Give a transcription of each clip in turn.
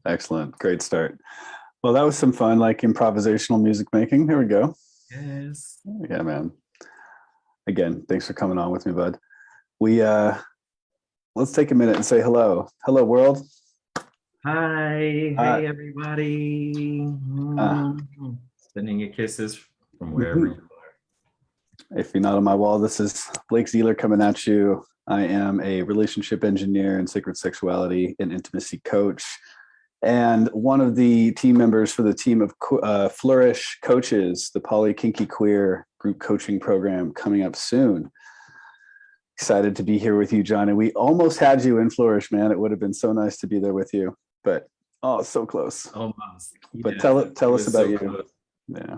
Excellent. Great start. Well, that was some fun, like improvisational music making. There we go. Yes. Yeah, man. Again, thanks for coming on with me, bud. We let's take a minute and say hello. Hello, world. Hi, Uh, hey everybody. uh, Sending you kisses from wherever you if you're not on my wall, this is Blake Zealear coming at you. I am a relationship engineer and sacred sexuality and intimacy coach, and one of the team members for the team of Flourish Coaches, the Poly Kinky Queer group coaching program coming up soon. Excited to be here with you, John. And we almost had you in Flourish, man. It would have been so nice to be there with you, but so close. almost. But Yeah, tell us about so you. close. Yeah.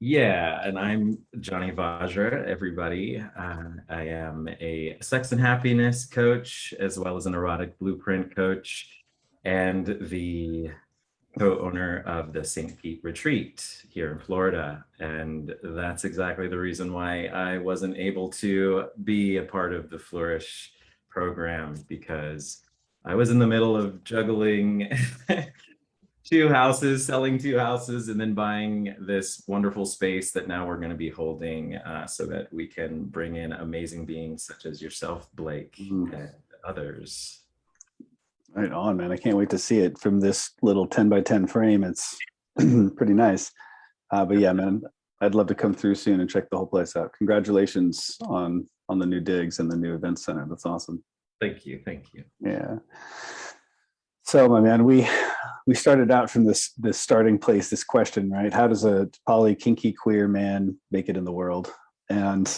Yeah, and I'm Johnny Vajra, everybody. I am a sex and happiness coach, as well as an erotic blueprint coach, and the co-owner of the St. Pete Retreat here in Florida. And that's exactly the reason why I wasn't able to be a part of the Flourish program, because I was in the middle of juggling selling two houses, and then buying this wonderful space that now we're going to be holding so that we can bring in amazing beings such as yourself, Blake, and others. Right on, man. I can't wait to see it from this little 10 by 10 frame. It's pretty nice. But yeah, man, I'd love to come through soon and check the whole place out. Congratulations on the new digs and the new event center. That's awesome. Thank you. Thank you. Yeah. So, my man, we started out from this starting place, this question, right? How does a poly kinky queer man make it in the world? And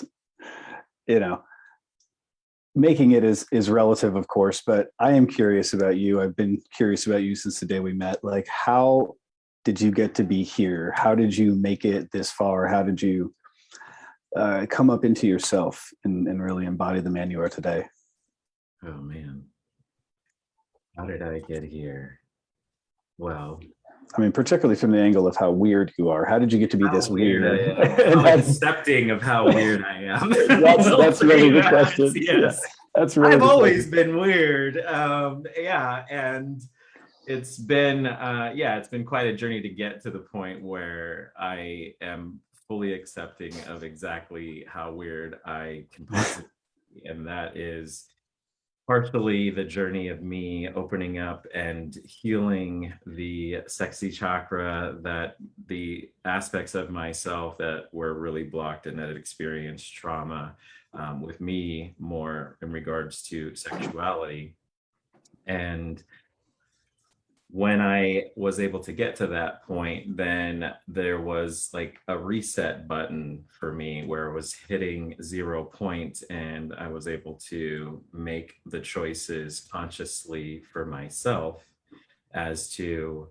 making it is relative, of course, but I am curious about you. I've been curious about you since the day we met. Like, how did you get to be here? How did you make it this far? How did you come up into yourself and really embody the man you are today? Oh man, how did I get here? Well, I mean, particularly from the angle of how weird you are. How did you get to be this weird? How accepting of how weird I am. That's really the question. Yes. Yeah, that's really. I've always been weird. Yeah, and it's been it's been quite a journey to get to the point where I am fully accepting of exactly how weird I can possibly be, and that is partially the journey of me opening up and healing the sexy chakra, that the aspects of myself that were really blocked and that had experienced trauma, with me more in regards to sexuality. And when I was able to get to that point, then there was like a reset button for me where it was hitting 0 point, and I was able to make the choices consciously for myself as to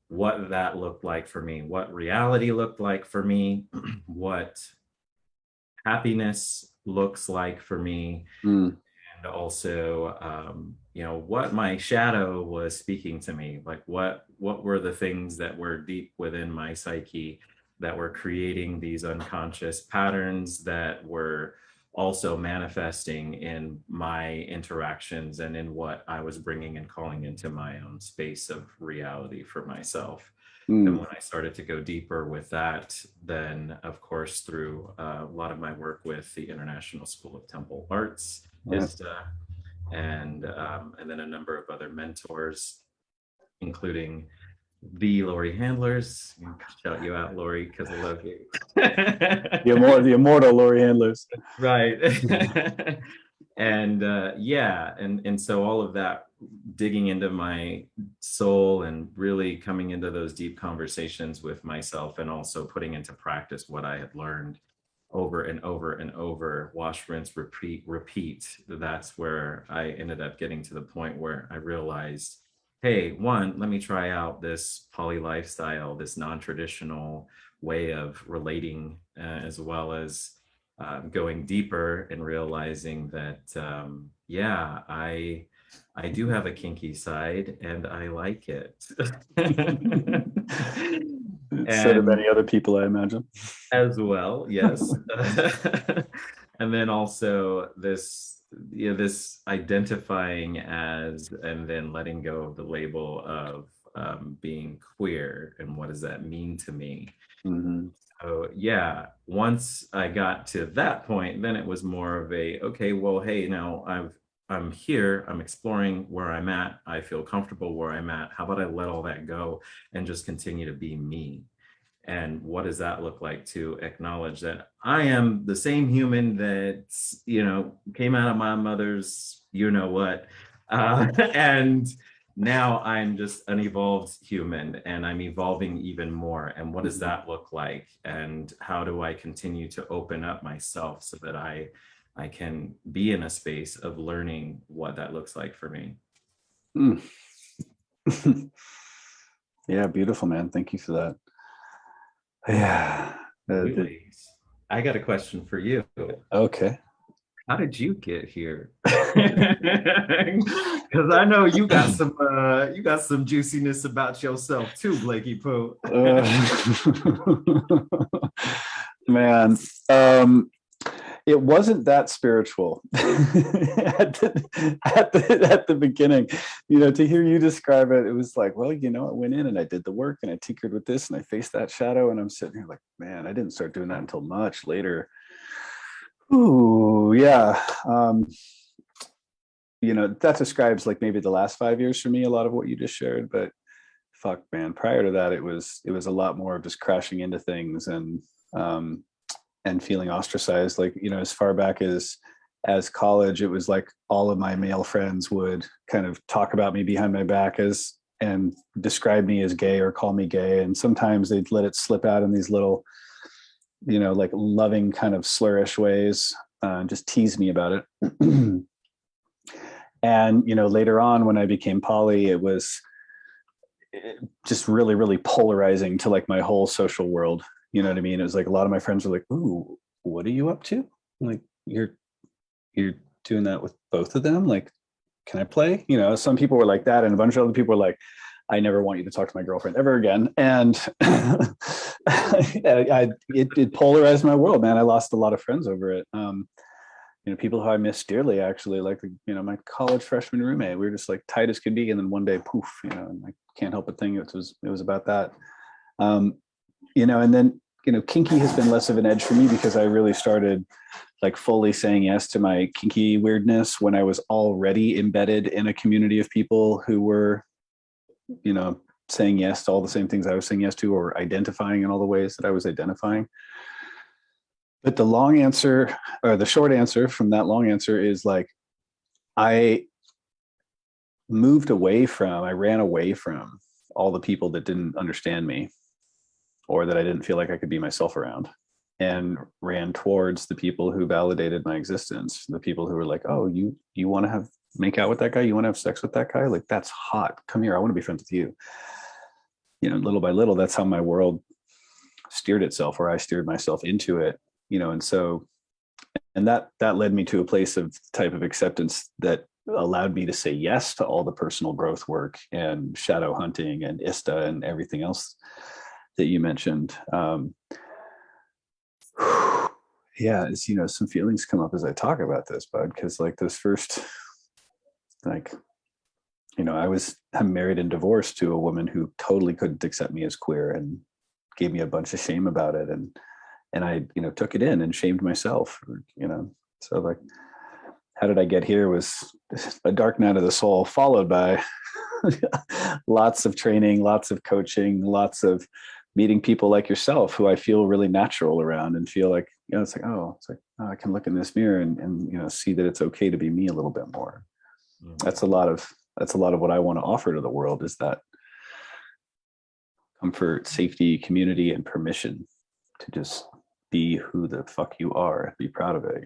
what that looked like for me, what reality looked like for me, what happiness looks like for me. And also what my shadow was speaking to me, like what were the things that were deep within my psyche that were creating these unconscious patterns that were also manifesting in my interactions and in what I was bringing and calling into my own space of reality for myself. And when I started to go deeper with that, then of course through a lot of my work with the International School of Temple Arts, ISTA, and then a number of other mentors, including the Lori Handlers. Shout you out, Lori, because I love you. The immortal Lori Handlers. Right. And so all of that, digging into my soul and really coming into those deep conversations with myself, and also putting into practice what I had learned over and over and over, wash, rinse, repeat. That's where I ended up getting to the point where I realized, hey, one, let me try out this poly lifestyle, this non-traditional way of relating, as well as going deeper and realizing that, I do have a kinky side and I like it. So do many other people, I imagine. As well, yes. And then also this identifying as, and then letting go of the label of being queer and what does that mean to me. Mhm. So yeah, once I got to that point, then it was more of a, okay, well, hey, now I'm here, I'm exploring where I'm at, I feel comfortable where I'm at. How about I let all that go and just continue to be me? And what does that look like to acknowledge that I am the same human that, came out of my mother's, what, and now I'm just an evolved human and I'm evolving even more. And what does that look like? And how do I continue to open up myself so that I can be in a space of learning what that looks like for me? Mm. Yeah, beautiful, man. Thank you for that. Yeah. Absolutely. I got a question for you. Okay. How did you get here? Because I know you got some juiciness about yourself too, Blakey Pooh. Man, it wasn't that spiritual at the beginning. To hear you describe it, it was like, well, I went in and I did the work and I tinkered with this and I faced that shadow, and I'm sitting here like, man, I didn't start doing that until much later. Ooh, yeah. That describes like maybe the last 5 years for me, a lot of what you just shared, but fuck, man, prior to that, it was a lot more of just crashing into things and feeling ostracized. Like, as far back as college, it was like all of my male friends would kind of talk about me behind my back and describe me as gay or call me gay, and sometimes they'd let it slip out in these little, like loving kind of slurish ways, just tease me about it. And later on, when I became poly, it was just really, really polarizing to like my whole social world. You know what I mean? It was like a lot of my friends were like, "Ooh, what are you up to? Like, you're doing that with both of them? Like, can I play?" Some people were like that, and a bunch of other people were like, "I never want you to talk to my girlfriend ever again." And it polarized my world, man. I lost a lot of friends over it. People who I miss dearly, actually, like, my college freshman roommate. We were just like tight as could be, and then one day, poof, and I can't help but think it was about that. And then kinky has been less of an edge for me because I really started like fully saying yes to my kinky weirdness when I was already embedded in a community of people who were, saying yes to all the same things I was saying yes to, or identifying in all the ways that I was identifying. But the short answer from that long answer is like, I I ran away from all the people that didn't understand me or that I didn't feel like I could be myself around, and ran towards the people who validated my existence. The people who were like, "Oh, you want to make out with that guy? You want to have sex with that guy? Like, that's hot. Come here. I want to be friends with you." Little by little, that's how my world steered itself, or I steered myself into it. And that led me to a place of type of acceptance that allowed me to say yes to all the personal growth work and shadow hunting and ISTA and everything else that you mentioned. Yeah, it's, some feelings come up as I talk about this, bud, because like those first, like, I'm married and divorced to a woman who totally couldn't accept me as queer and gave me a bunch of shame about it, and I took it in and shamed myself. So like, how did I get here was a dark night of the soul, followed by lots of training, lots of coaching, lots of meeting people like yourself who I feel really natural around, and feel like, it's like, oh, I can look in this mirror and see that it's okay to be me a little bit more. Mm. That's a lot of what I want to offer to the world, is that comfort, safety, community, and permission to just be who the fuck you are. Be proud of it,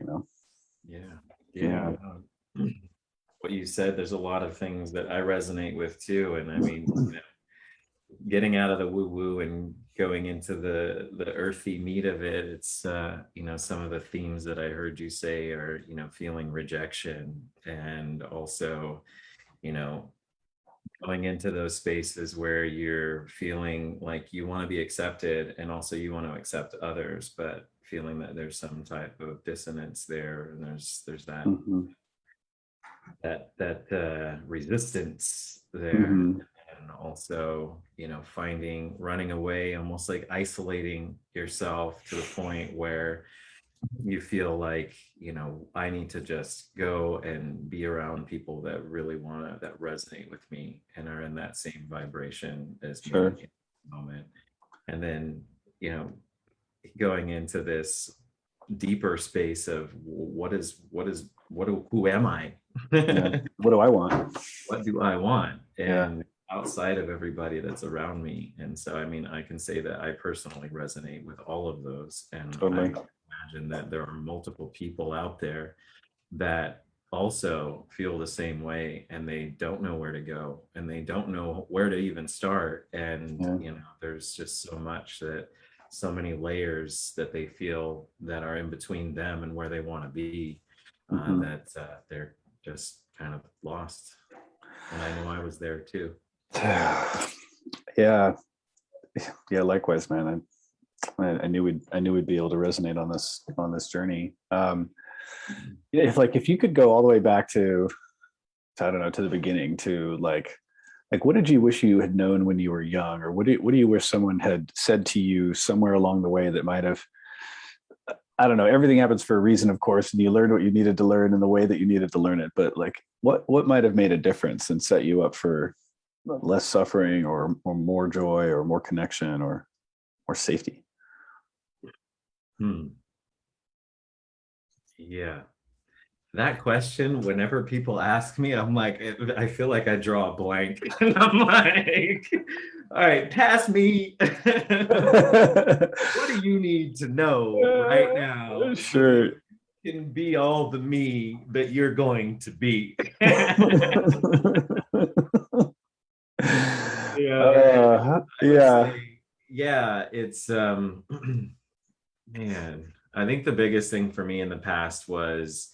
Yeah. What you said, there's a lot of things that I resonate with too. And I mean, getting out of the woo woo and going into the earthy meat of it, it's some of the themes that I heard you say are, feeling rejection, and also, going into those spaces where you're feeling like you want to be accepted and also you want to accept others, but feeling that there's some type of dissonance there, and there's that Mm-hmm. resistance there. Mm-hmm. then also, running away, almost like isolating yourself to the point where you feel like, I need to just go and be around people that really that resonate with me and are in that same vibration as me Sure. in the moment. And then, you know, going into this deeper space of who am I? Yeah. What do I want? What do I want? Yeah, And outside of everybody that's around me. And so, I mean, I can say that I personally resonate with all of those. And totally. I imagine that there are multiple people out there that also feel the same way, and they don't know where to go, and they don't know where to even start. And, Yeah. there's just so many layers that they feel that are in between them and where they want to be, Mhm. that they're just kind of lost. And I know I was there too. Yeah, yeah. Likewise, man. I knew we'd be able to resonate on this journey. Yeah, if you could go all the way back to I don't know, to the beginning, to like what did you wish you had known when you were young, or what do you wish someone had said to you somewhere along the way that might have, I don't know, everything happens for a reason, of course, and you learned what you needed to learn in the way that you needed to learn it, but like what might have made a difference and set you up for less suffering, or more joy, or more connection, or more safety? Hmm. Yeah. That question, whenever people ask me, I'm like, I feel like I draw a blank. And I'm like, all right, pass me. What do you need to know right now so that Sure. you can be all the me that you're going to be? I would Yeah. say, yeah, it's man, I think the biggest thing for me in the past was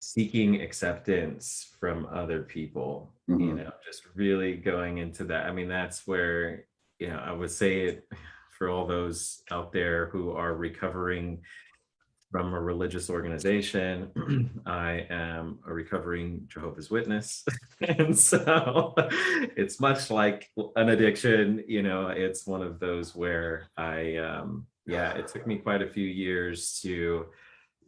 seeking acceptance from other people, Mhm. just really going into that. I mean, that's where, I would say it for all those out there who are recovering from a religious organization. I am a recovering Jehovah's Witness. And so it's much like an addiction, it's one of those where yeah, it took me quite a few years to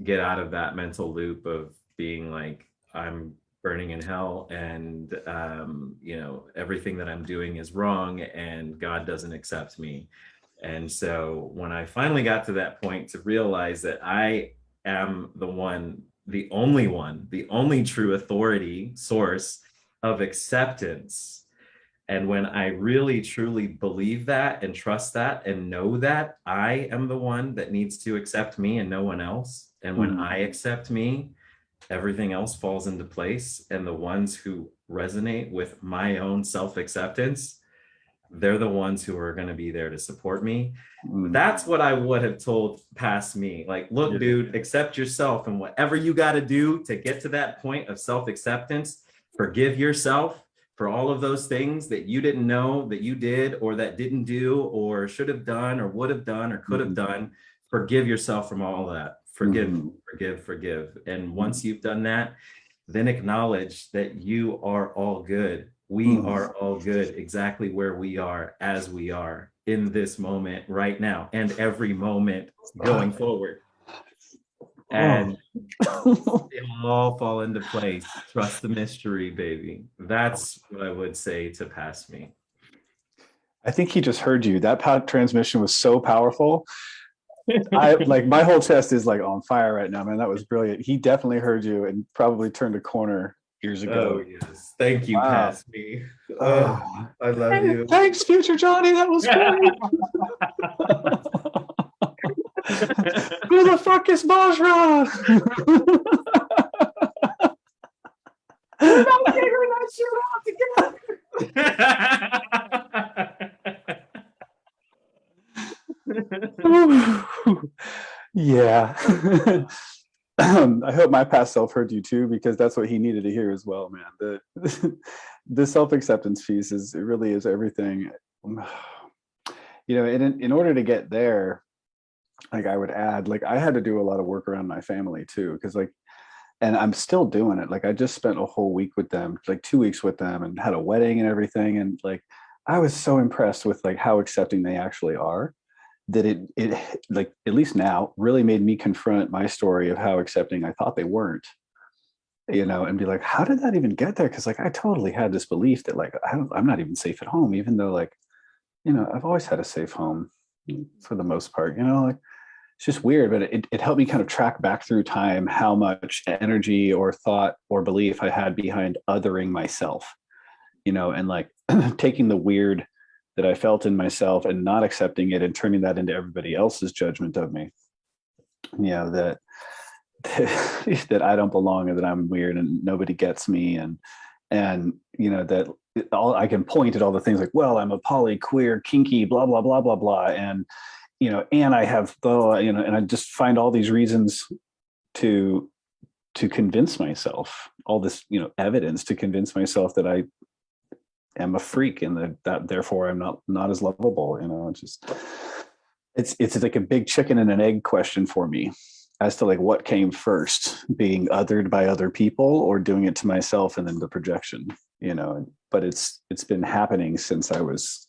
get out of that mental loop of being like, I'm burning in hell, and everything that I'm doing is wrong, and God doesn't accept me. And so when I finally got to that point to realize that I am the only true authority source of acceptance, and when I really truly believe that and trust that and know that I am the one that needs to accept me and no one else, and when Mhm. I accept me, everything else falls into place. And the ones who resonate with my own self acceptance, they're the ones who are going to be there to support me. Mhm. That's what I would have told past me. Like, look, Yeah. dude, accept yourself, and whatever you got to do to get to that point of self acceptance, forgive yourself for all of those things that you didn't know that you did, or that didn't do, or should have done, or would have done, or could have Mhm. done. Forgive yourself from all of that. Forgive, Mhm. forgive, forgive. And once Mhm. you've done that, then acknowledge that you are all good. We Mhm. are all good exactly where we are, as we are in this moment right now, and every moment going forward. Oh. And it'll all fall into place. Trust the mystery, baby. That's what I would say to pass me. I think he just heard you. That transmission was so powerful. I like my whole chest is like on fire right now, man. That was brilliant. He definitely heard you and probably turned a corner years Oh, ago. yes. Thank you, Wow. pass me. Oh. I love Hey, you. thanks, future Johnny. That was great. Who the fuck is Bajra? We're not figuring that shit out together. Yeah. I hope my past self heard you too, because that's what he needed to hear as well, man. The self acceptance piece it really is everything. In order to get there, like I would add, like I had to do a lot of work around my family too, because like and I'm still doing it. Like I just spent a whole week with them, like 2 weeks with them, and had a wedding and everything. And like I was so impressed with like how accepting they actually are, that it like, at least now, really made me confront my story of how accepting I thought they weren't, and be like, how did that even get there? Because like I totally had this belief that like I'm not even safe at home, even though like, I've always had a safe home for the most part, like it's just weird, but it helped me kind of track back through time how much energy or thought or belief I had behind othering myself, and like taking the weird that I felt in myself and not accepting it and turning that into everybody else's judgment of me. That that I don't belong and that I'm weird and nobody gets me, and that all I can point at all the things like, well, I'm a poly, queer, kinky, blah blah blah blah blah, and I have and I just find all these reasons to convince myself, all this evidence to convince myself that I am a freak and that therefore I'm not as lovable. It's just it's like a big chicken and an egg question for me as to like what came first, being othered by other people or doing it to myself and then the projection. But it's been happening since I was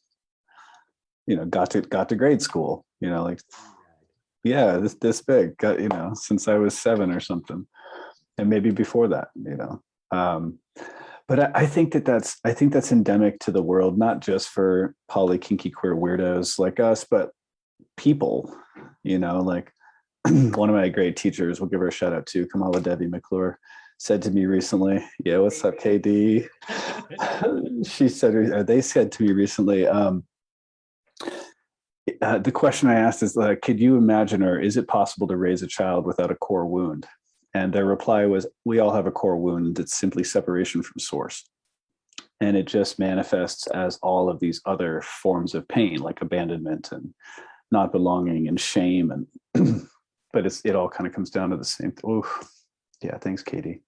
got to grade school, like yeah, this big, got since I was 7 or something, and maybe before that, um but I think that's endemic to the world, not just for poly, kinky, queer weirdos like us, but people, like one of my great teachers, we'll give her a shout out to, Kamala Devi McClure, said to me recently, yeah, what's up, KD? They said to me recently, the question I asked is, could you imagine, or is it possible to raise a child without a core wound? And their reply was, we all have a core wound that's simply separation from source. And it just manifests as all of these other forms of pain, like abandonment and not belonging and shame. And but it all kind of comes down to the same. Yeah, thanks, Katie.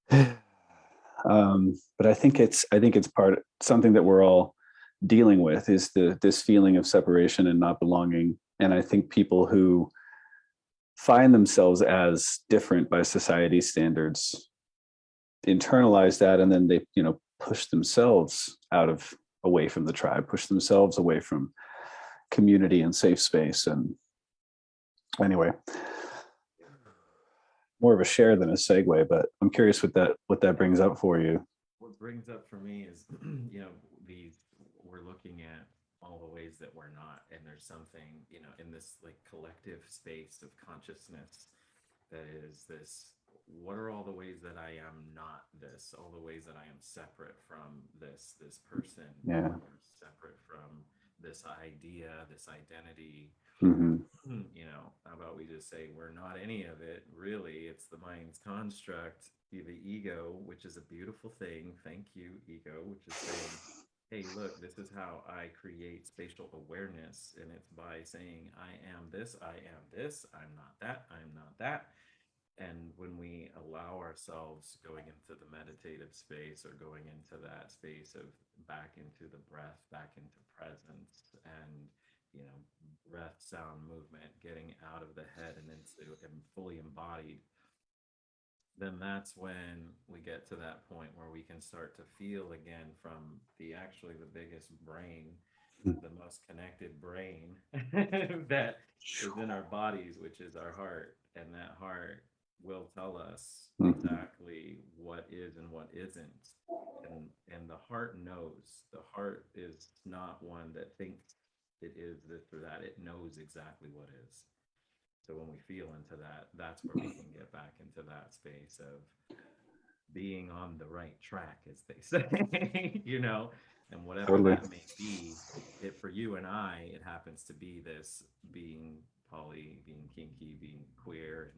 But I think it's something that we're all dealing with, is this feeling of separation and not belonging. And I think people who find themselves as different by society's standards internalize that, and then they push themselves away from the tribe, push themselves away from community and safe space. And anyway, more of a share than a segue, but I'm curious what that brings up for you. What brings up for me is, we're looking at all the ways that we're not, and there's something, in this like collective space of consciousness that is this. What are all the ways that I am not this? All the ways that I am separate from this person, Yeah. separate from this idea, this identity. Mm-hmm. How about we just say we're not any of it, really? It's the mind's construct, the ego, which is a beautiful thing. Thank you, ego, which is saying, hey, look, this is how I create spatial awareness. And it's by saying, I am this, I'm not that, I'm not that. And when we allow ourselves going into the meditative space, or going into that space of back into the breath, back into presence, and breath, sound, movement, getting out of the head and into and fully embodied, then that's when we get to that point where we can start to feel again from the biggest brain, the most connected brain that is in our bodies, which is our heart. And that heart will tell us exactly what is and what isn't. And the heart knows. The heart is not one that thinks it is this or that. It knows exactly what is. So when we feel into that, that's where we can get back into that space of being on the right track, as they say, and whatever Totally. that may be. It for you and I, it happens to be this being poly, being kinky, being queer,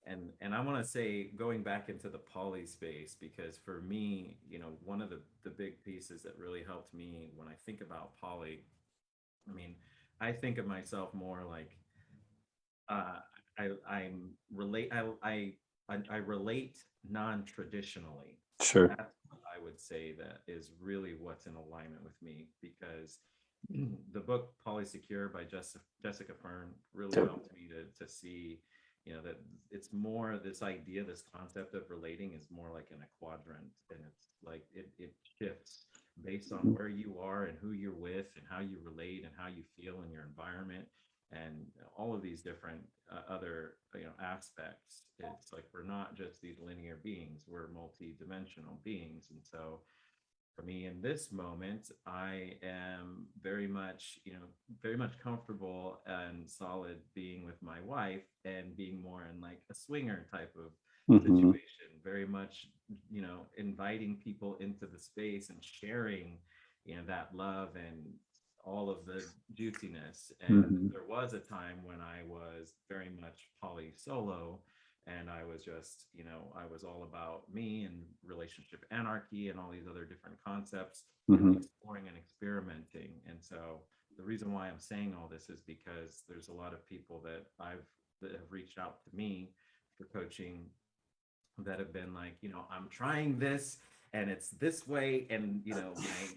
and I want to say, going back into the poly space, because for me, one of the big pieces that really helped me when I think about poly, I mean, I think of myself more like, uh, I'm relate I relate non-traditionally. Sure. That's what I would say that is really what's in alignment with me, because the book Polysecure by Jessica Fern really helped me to see, that it's more this idea, this concept of relating is more like in a quadrant, and it's like it shifts based on where you are and who you're with and how you relate and how you feel in your environment and all of these different other aspects. It's like we're not just these linear beings, we're multi-dimensional beings. And so for me in this moment, I am very much comfortable and solid being with my wife and being more in like a swinger type of Mm-hmm. situation, very much, inviting people into the space and sharing, that love and all of the juiciness. And Mm-hmm. there was a time when I was very much poly solo, and I was just, I was all about me and relationship anarchy and all these other different concepts, really Mm-hmm. exploring and experimenting. And so the reason why I'm saying all this is because there's a lot of people that have reached out to me for coaching that have been like, I'm trying this and it's this way, and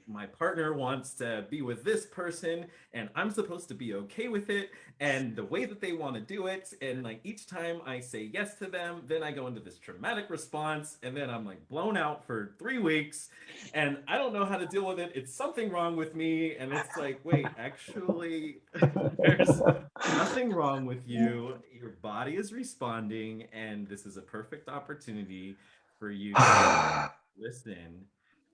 my partner wants to be with this person and I'm supposed to be okay with it and the way that they want to do it, and like each time I say yes to them, then I go into this traumatic response and then I'm like blown out for 3 weeks and I don't know how to deal with it. It's something wrong with me, and it's like, wait, actually there's nothing wrong with you. Your body is responding, and this is a perfect opportunity for you to listen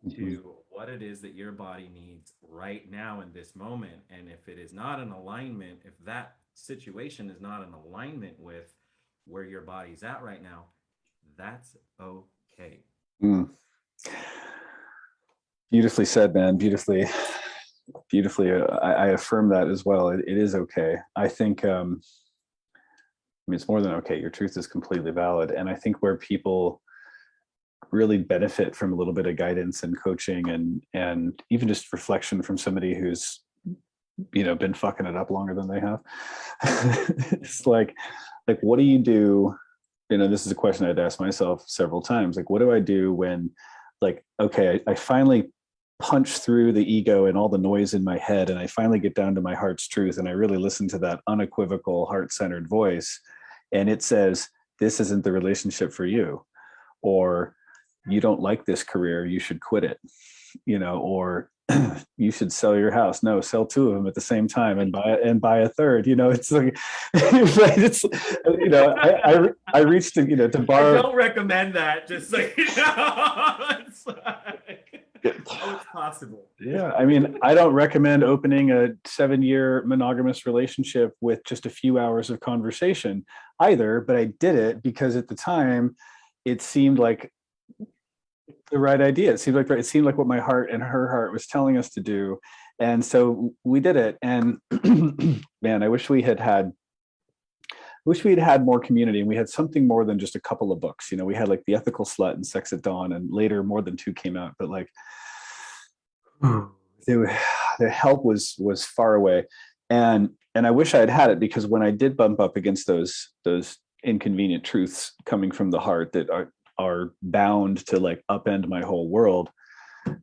to what it is that your body needs right now in this moment. And if it is not in alignment, if that situation is not in alignment with where your body's at right now, that's okay. Mm. Beautifully said, man. Beautifully. I affirm that as well. It is okay. I think, I mean, it's more than okay. Your truth is completely valid. And I think where people really benefit from a little bit of guidance and coaching and even just reflection from somebody who's, been fucking it up longer than they have. It's like, what do you do? This is a question I'd asked myself several times. Like, what do I do when, like, okay, I finally punch through the ego and all the noise in my head, and I finally get down to my heart's truth, and I really listen to that unequivocal, heart-centered voice, and it says, this isn't the relationship for you, or you don't like this career, you should quit it, or you should sell your house. No, sell 2 of them at the same time and buy a third. It's like, it's, I reached to I borrow. don't recommend that. Just so you know, it's like, oh, it's possible. Yeah, I mean, I don't recommend opening a 7-year monogamous relationship with just a few hours of conversation either, but I did it because at the time it seemed like the right idea. It seemed like what my heart and her heart was telling us to do. And so we did it. And man, I wish we had had more community, and we had something more than just a couple of books. We had like The Ethical Slut and Sex at Dawn, and later more than 2 came out, but like the help was far away. And I wish I had it, because when I did bump up against those inconvenient truths coming from the heart that are bound to like upend my whole world,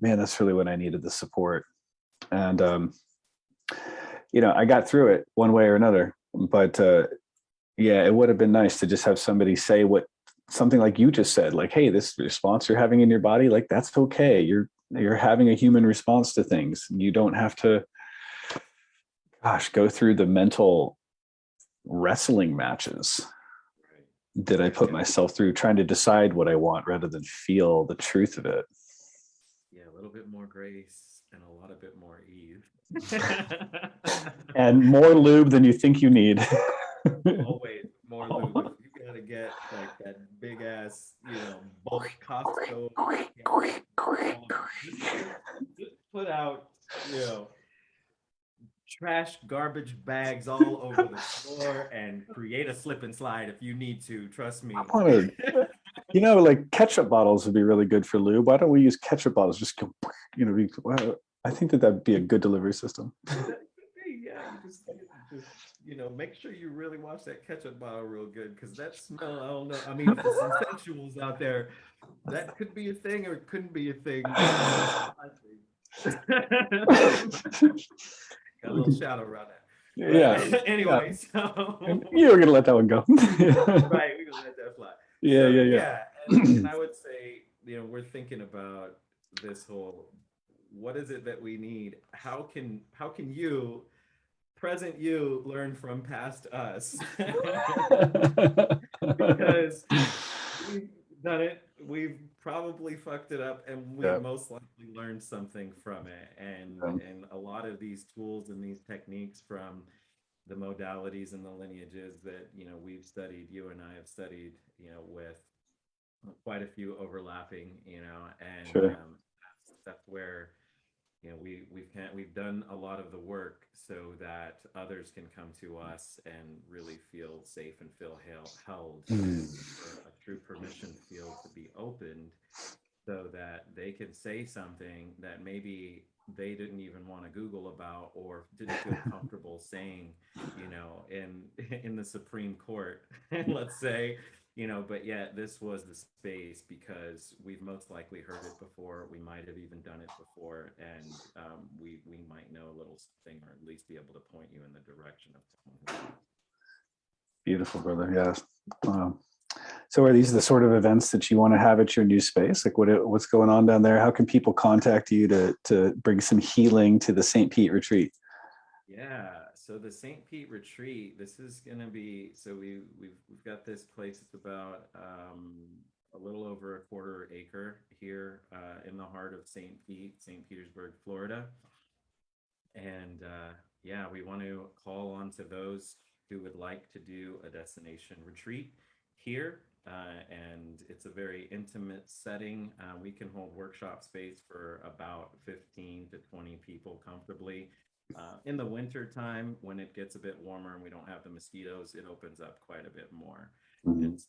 man, that's really when I needed the support. And I got through it one way or another. But yeah, it would have been nice to just have somebody say something like you just said, like, hey, this response you're having in your body, like, that's okay. You're having a human response to things. You don't have to, go through the mental wrestling matches that I put myself through trying to decide what I want rather than feel the truth of it. Yeah, a little bit more grace and a lot of bit more ease. And more lube than you think you need. Always more lube. You gotta get like that big ass, bulk Costco. Just put out, trash garbage bags all over the floor and create a slip and slide if you need to. Trust me. I want to, like ketchup bottles would be really good for lube. Why don't we use ketchup bottles? Just go, I think that'd be a good delivery system. Yeah, you just make sure you really wash that ketchup bottle real good, because that smell, I don't know. I mean, for some sensuals out there, that could be a thing or it couldn't be a thing. Got a little shadow around that. Yeah. But Yeah. anyway, And so you're gonna let that one go. right, we can let that fly. Yeah, So yeah, yeah, yeah. and I would say, we're thinking about this whole, what is it that we need? How can you, present you, learn from past us? Because we've done it, we've probably fucked it up, and we've Yeah. most likely learned something from it. And a lot of these tools and these techniques from the modalities and the lineages that we've studied, you and I have studied, with quite a few overlapping, and Sure. that's where we've done a lot of the work so that others can come to us and really feel safe and feel held, and for a true permission field to be opened so that they can say something that maybe they didn't even want to Google about or didn't feel comfortable saying, in in the Supreme Court, let's say, but yet this was the space because we've most likely heard it before. We might have even done it before, and we might know a little thing, or at least be able to point you in the direction of someone who. Beautiful, brother. Yes. Wow. So are these the sort of events that you want to have at your new space? Like what's going on down there? How can people contact you to bring some healing to the St. Pete retreat? Yeah, so the St. Pete retreat, this is gonna be, so we've got this place. It's about a little over a quarter acre here in the heart of St. Petersburg, Florida. And yeah, we want to call on to those who would like to do a destination retreat here. And it's a very intimate setting. We can hold workshop space for about 15 to 20 people comfortably. In the winter time, when it gets a bit warmer and we don't have the mosquitoes, it opens up quite a bit more. Mhm. And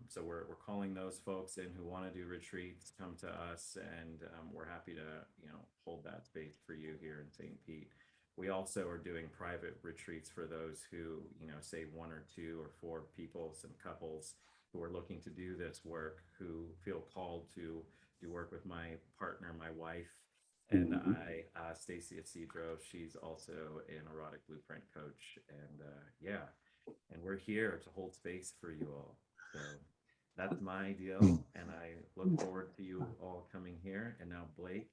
so we're calling those folks in who want to do retreats, come to us, and we're happy to hold that space for you here in St. Pete. We also are doing private retreats for those who say one or two or four people, some couples who are looking to do this work, who feel called to do work with my partner, my wife, and Mhm. Stacy at Cedro. She's also an erotic blueprint coach, and yeah, and we're here to hold space for you all. So that's my deal, and I look forward to you all coming here. And now, Blake,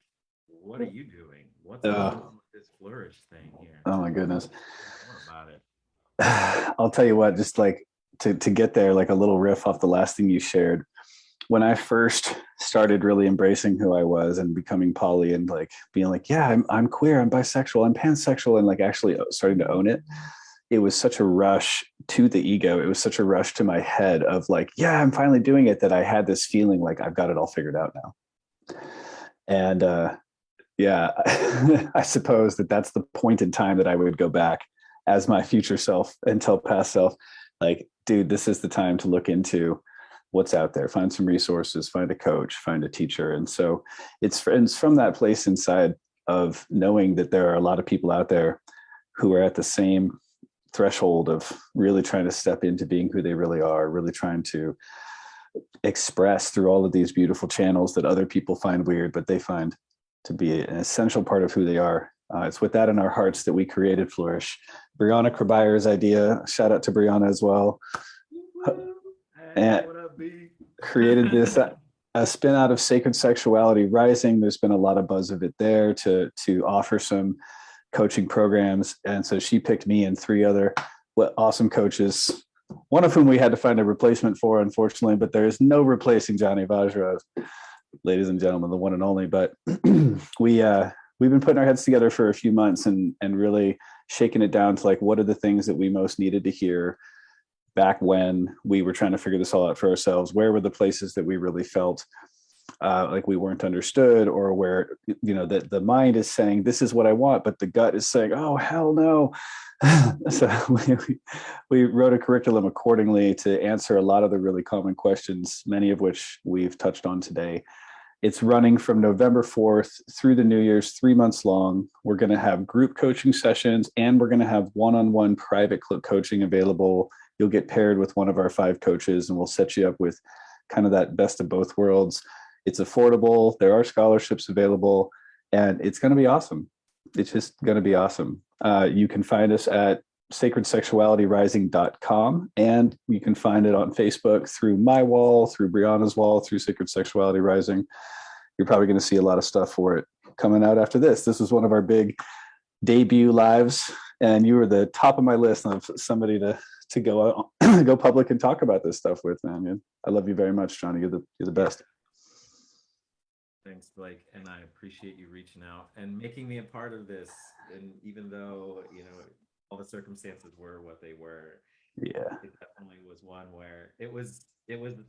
what are you doing? What's going Uh, on with this flourish thing here? oh my goodness. More about it. I'll tell you what, just like to get there, like a little riff off the last thing you shared. When I first started really embracing who I was and becoming poly and like being like, yeah, I'm queer, I'm bisexual, I'm pansexual, and like actually starting to own it, it was such a rush to the ego. It was such a rush to my head of like, yeah, I'm finally doing it, that I had this feeling like I've got it all figured out now. And yeah, I suppose that's the point in time that I would go back as my future self and tell past self, like, dude, this is the time to look into what's out there, find some resources, find a coach, find a teacher. And so it's from that place inside of knowing that there are a lot of people out there who are at the same threshold of really trying to step into being who they really are, really trying to express through all of these beautiful channels that other people find weird, but they find to be an essential part of who they are. It's with that in our hearts that we created Flourish. Brianna Krabeyer's idea, shout out to Brianna as well, Hey, and what up, B? created this a spin out of Sacred Sexuality Rising. There's been a lot of buzz of it there to offer some coaching programs. And so she picked me and three other awesome coaches, one of whom we had to find a replacement for, unfortunately, but there is no replacing Johnny Vajra, ladies and gentlemen, the one and only. But we've been putting our heads together for a few months and really shaking it down to like, what are the things that we most needed to hear back when we were trying to figure this all out for ourselves? Where were the places that we really felt like we weren't understood, or where that the mind is saying this is what I want, but the gut is saying, oh hell no. So we wrote a curriculum accordingly to answer a lot of the really common questions, many of which we've touched on today. It's running from November 4th through the New Year's, 3 months long. We're going to have group coaching sessions, and we're going to have one-on-one private coaching available. You'll get paired with one of our 5 coaches, and we'll set you up with kind of that best of both worlds. It's affordable. There are scholarships available, and it's going to be awesome. It's just going to be awesome. You can find us at sacredsexualityrising.com, and you can find it on Facebook through my wall, through Brianna's wall, through Sacred Sexuality Rising. You're probably going to see a lot of stuff for it coming out after this. This was one of our big debut lives, and you were the top of my list of somebody to go out, go public and talk about this stuff with, man. I love you very much, Johnny. You're the best. Thanks, Blake, and I appreciate you reaching out and making me a part of this. And even though, all the circumstances were what they were, Yeah, it definitely was one where it was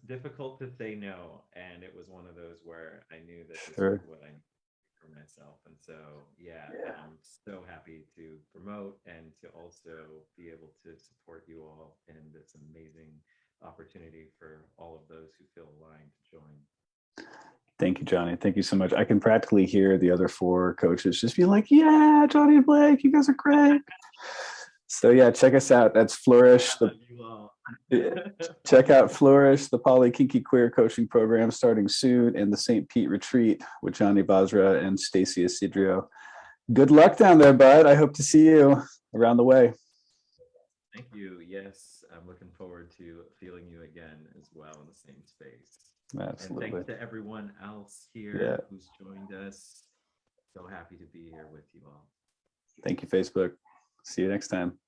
difficult to say no, and it was one of those where I knew that this was what I needed for myself. And so, and I'm so happy to promote and to also be able to support you all in this amazing opportunity for all of those who feel aligned to join. Thank you, Johnny. Thank you so much. I can practically hear the other 4 coaches just be like, yeah, Johnny and Blake, you guys are great. So yeah, check us out. That's Flourish. Check out Flourish, the Poly Kinky Queer coaching program starting soon, and the St. Pete Retreat with Johnny Basra and Stacey Isidrio. Good luck down there, bud. I hope to see you around the way. Thank you. Yes, I'm looking forward to feeling you again as well in the same space. Absolutely. And thanks to everyone else here who's joined us. So happy to be here with you all. Thank you, Facebook. See you next time.